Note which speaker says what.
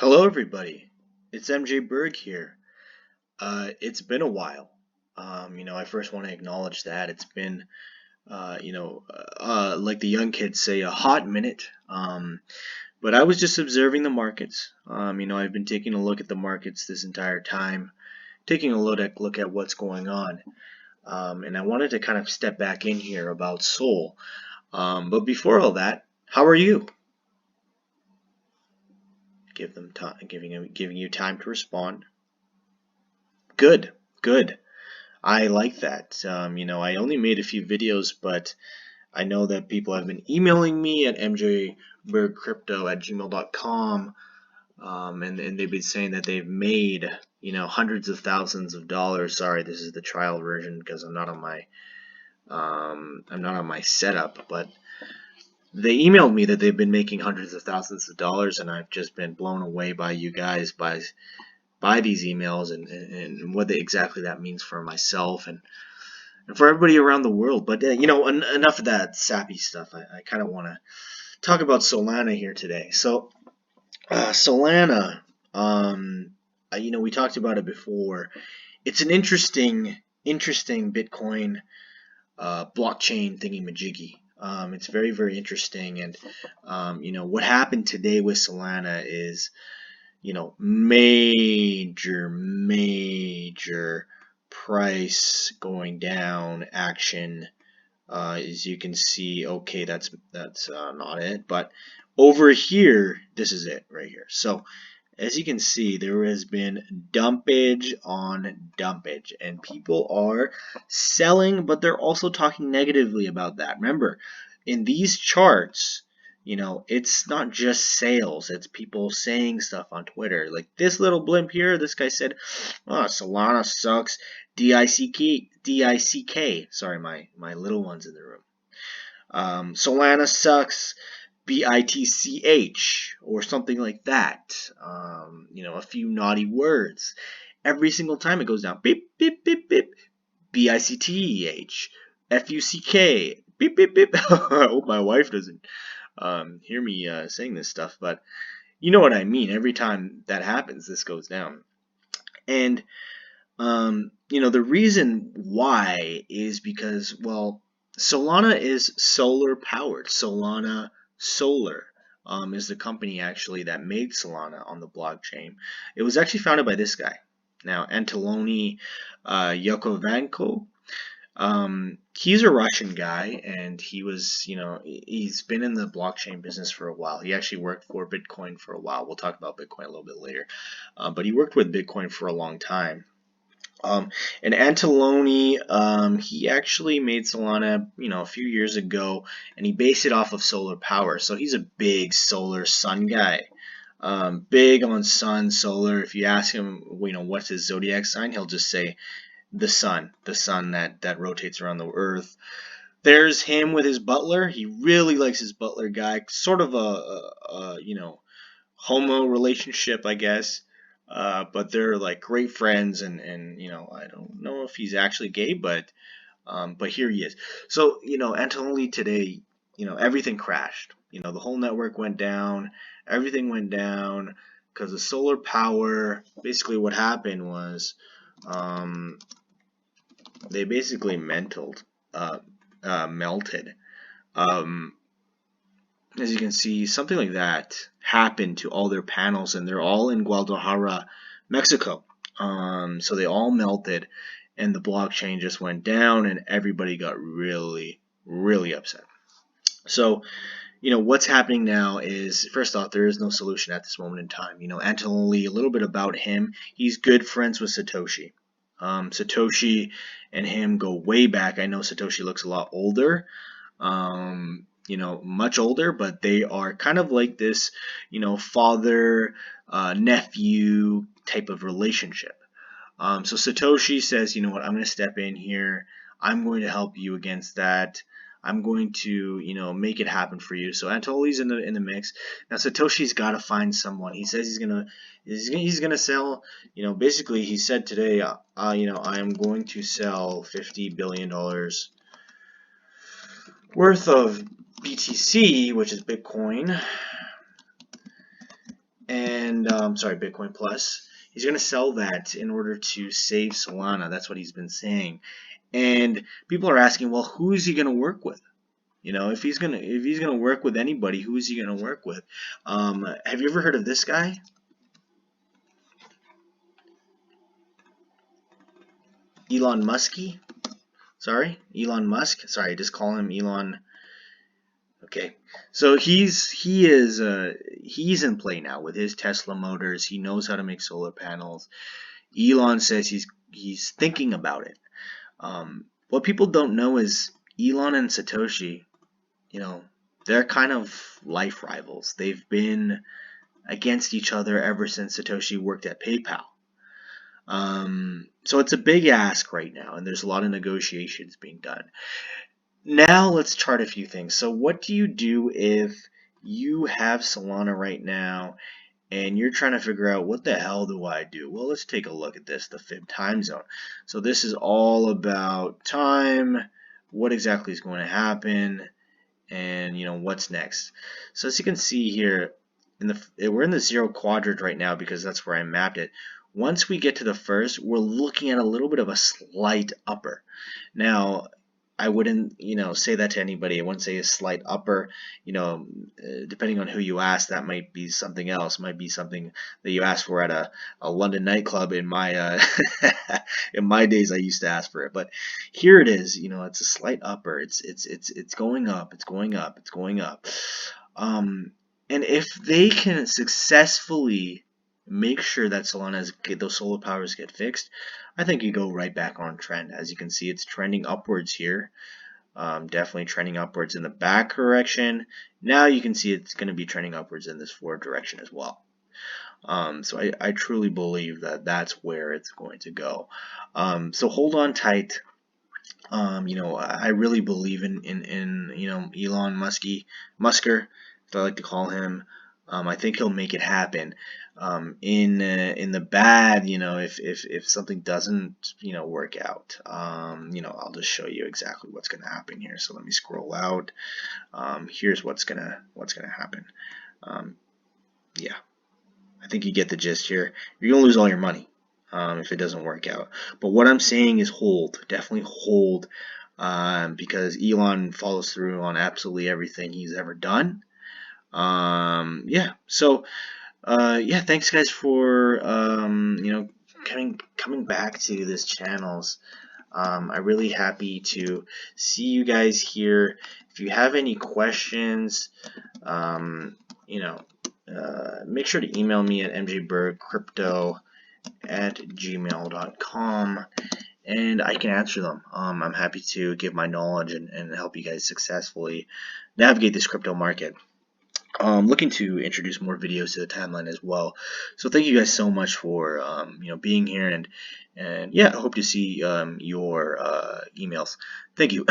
Speaker 1: Hello, everybody. It's MJ Berg here. It's been a while. I first want to acknowledge that it's been, like the young kids say, a hot minute. But I was just observing the markets. I've been taking a look at the markets this entire time, taking a look at what's going on. And I wanted to kind of step back in here about Sol. But before all that, how are you? Give them time, giving you time to respond. Good, good. I like that. I only made a few videos, but I know that people have been emailing me at mjbergcrypto@gmail.com, and they've been saying that they've made, hundreds of thousands of dollars. Sorry, this is the trial version because I'm not on my setup, but they emailed me that they've been making hundreds of thousands of dollars, and I've just been blown away by you guys, by these emails and what exactly that means for myself and for everybody around the world. But enough of that sappy stuff. I kind of want to talk about Solana here today. So Solana, we talked about it before. It's an interesting Bitcoin blockchain thingy-majiggy. It's very, very interesting. And what happened today with Solana is major price going down action. As you can see, okay, that's not it, but over here, this is it right here. So as you can see, there has been dumpage on dumpage, and people are selling, but they're also talking negatively about that. Remember, in these charts, it's not just sales, it's people saying stuff on Twitter. Like this little blimp here, this guy said, oh, Solana sucks, DICK. Sorry, my little one's in the room. Solana sucks, BITCH, or something like that. A few naughty words. Every single time it goes down, beep, beep, beep, beep, BICTEH, FUCK, beep, beep, beep. I hope my wife doesn't hear me saying this stuff, but you know what I mean. Every time that happens, this goes down. And, the reason why is because, well, Solana is solar powered. Solana Solar is the company actually that made Solana on the blockchain. It was actually founded by this guy. Now, Antonii Yakovenko. He's a Russian guy, and he's been in the blockchain business for a while. He actually worked for Bitcoin for a while. We'll talk about Bitcoin a little bit later. But he worked with Bitcoin for a long time. And Antonii, he actually made Solana, a few years ago, and he based it off of solar power. So he's a big solar sun guy. Big on sun, solar. If you ask him, what's his zodiac sign, he'll just say the sun that rotates around the earth. There's him with his butler. He really likes his butler guy. Sort of a homo relationship, I guess. But they're like great friends, and I don't know if he's actually gay, but here he is. So Antonii today, everything crashed. The whole network went down. Everything went down because of solar power. Basically, what happened was they basically melted. As you can see, something like that happened to all their panels, and they're all in Guadalajara, Mexico. So they all melted, and the blockchain just went down, and everybody got really, really upset. So, what's happening now is, first off, there is no solution at this moment in time. Antonii, a little bit about him. He's good friends with Satoshi. Satoshi and him go way back. I know Satoshi looks a lot older. Much older, but they are kind of like this, father, nephew type of relationship. So Satoshi says, I'm going to step in here. I'm going to help you against that. I'm going to, make it happen for you. So Antonii's in the mix. Now Satoshi's got to find someone. He says he's gonna sell. Basically he said today, I am going to sell $50 billion worth of BTC, which is Bitcoin, and sorry, Bitcoin Plus. He's going to sell that in order to save Solana. That's what he's been saying. And people are asking, well, who is he going to work with? You know, if he's gonna work with anybody, who is he gonna work with? Have you ever heard of this guy? Elon Muskie? Sorry, Elon Musk. Sorry, just call him Elon. Okay, so he's in play now with his Tesla motors. He knows how to make solar panels. Elon says he's thinking about it. What people don't know is Elon and Satoshi, you know, they're kind of life rivals. They've been against each other ever since Satoshi worked at PayPal. So it's a big ask right now, and there's a lot of negotiations being done. Now let's chart a few things. So what do you do if you have Solana right now and you're trying to figure out what the hell do I do? Well, let's take a look at this, the Fib time zone. So this is all about time, what exactly is going to happen, and you know what's next. So as you can see here, we're in the 0 quadrant right now because that's where I mapped it. Once we get to the first, we're looking at a little bit of a slight upper. Now, I wouldn't, say that to anybody. I wouldn't say a slight upper. Depending on who you ask, that might be something else. Might be something that you ask for at a London nightclub. In my in my days, I used to ask for it. But here it is. It's a slight upper. It's going up. It's going up. It's going up. And if they can successfully make sure that those solar powers get fixed, I think you go right back on trend. As you can see, it's trending upwards here. Definitely trending upwards in the back correction. Now you can see it's going to be trending upwards in this forward direction as well. So I truly believe that that's where it's going to go. So hold on tight. I really believe in Elon Musker, if I like to call him. I think he'll make it happen. In the bad, if something doesn't work out, I'll just show you exactly what's going to happen here. So let me scroll out. Here's what's gonna happen. Yeah, I think you get the gist here. You're gonna lose all your money if it doesn't work out. But what I'm saying is hold, definitely hold, because Elon follows through on absolutely everything he's ever done. Yeah, so thanks guys for coming back to this channels. I'm really happy to see you guys here. If you have any questions, make sure to email me at mjbergcrypto@gmail.com and I can answer them. I'm happy to give my knowledge and help you guys successfully navigate this crypto market. Looking to introduce more videos to the timeline as well. So thank you guys so much for being here, and yeah, I hope to see your emails. Thank you.